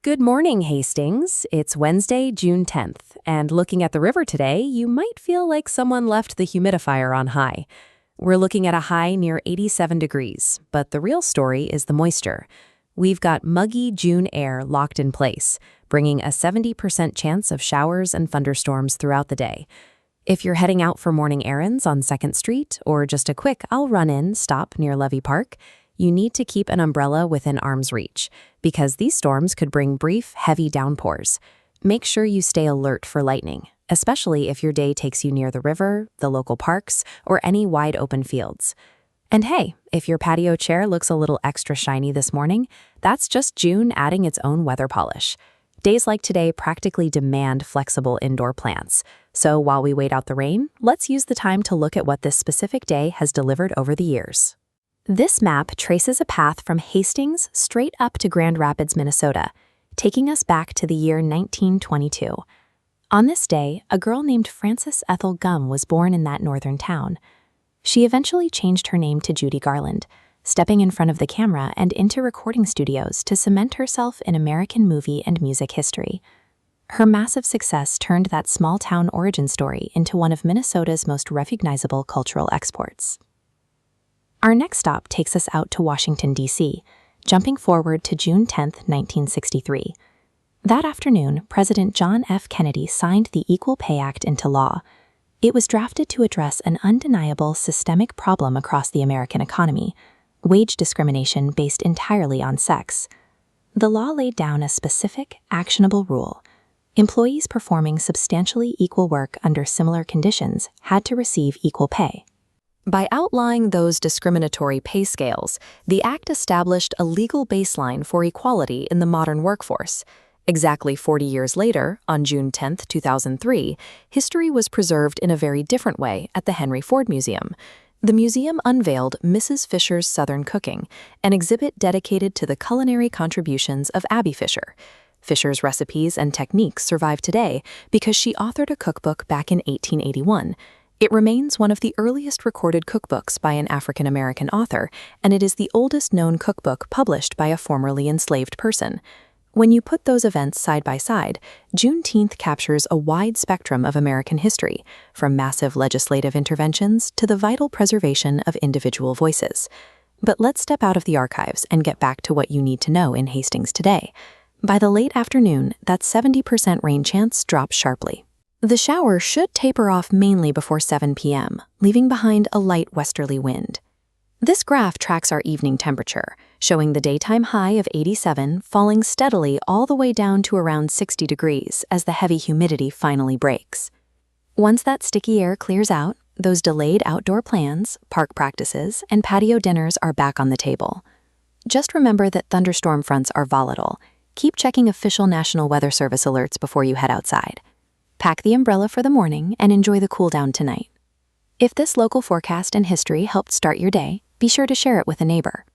Good morning, Hastings. It's Wednesday, June 10th, and looking at the river today, you might feel like someone left the humidifier on high. We're looking at a high near 87 degrees, but the real story is the moisture. We've got muggy June air locked in place, bringing a 70% chance of showers and thunderstorms throughout the day. If you're heading out for morning errands on 2nd Street or just a quick I'll run in stop near Levee Park, you need to keep an umbrella within arm's reach, because these storms could bring brief, heavy downpours. Make sure you stay alert for lightning, especially if your day takes you near the river, the local parks, or any wide open fields. And hey, if your patio chair looks a little extra shiny this morning, that's just June adding its own weather polish. Days like today practically demand flexible indoor plants. So while we wait out the rain, let's use the time to look at what this specific day has delivered over the years. This map traces a path from Hastings straight up to Grand Rapids, Minnesota, taking us back to the year 1922. On this day, a girl named Frances Ethel Gum was born in that northern town. She eventually changed her name to Judy Garland, stepping in front of the camera and into recording studios to cement herself in American movie and music history. Her massive success turned that small-town origin story into one of Minnesota's most recognizable cultural exports. Our next stop takes us out to Washington, D.C., jumping forward to June 10, 1963. That afternoon, President John F. Kennedy signed the Equal Pay Act into law. It was drafted to address an undeniable systemic problem across the American economy: wage discrimination based entirely on sex. The law laid down a specific, actionable rule. Employees performing substantially equal work under similar conditions had to receive equal pay. By outlining those discriminatory pay scales, the Act established a legal baseline for equality in the modern workforce. Exactly 40 years later, on June 10, 2003, history was preserved in a very different way at the Henry Ford Museum. The museum unveiled Mrs. Fisher's Southern Cooking, an exhibit dedicated to the culinary contributions of Abby Fisher. Fisher's recipes and techniques survive today because she authored a cookbook back in 1881. It remains one of the earliest recorded cookbooks by an African-American author, and it is the oldest known cookbook published by a formerly enslaved person. When you put those events side by side, Juneteenth captures a wide spectrum of American history, from massive legislative interventions to the vital preservation of individual voices. But let's step out of the archives and get back to what you need to know in Hastings today. By the late afternoon, that 70% rain chance drops sharply. The shower should taper off mainly before 7 p.m., leaving behind a light westerly wind. This graph tracks our evening temperature, showing the daytime high of 87 falling steadily all the way down to around 60 degrees as the heavy humidity finally breaks. Once that sticky air clears out, those delayed outdoor plans, park practices, and patio dinners are back on the table. Just remember that thunderstorm fronts are volatile. Keep checking official National Weather Service alerts before you head outside. Pack the umbrella for the morning and enjoy the cool down tonight. If this local forecast and history helped start your day, be sure to share it with a neighbor.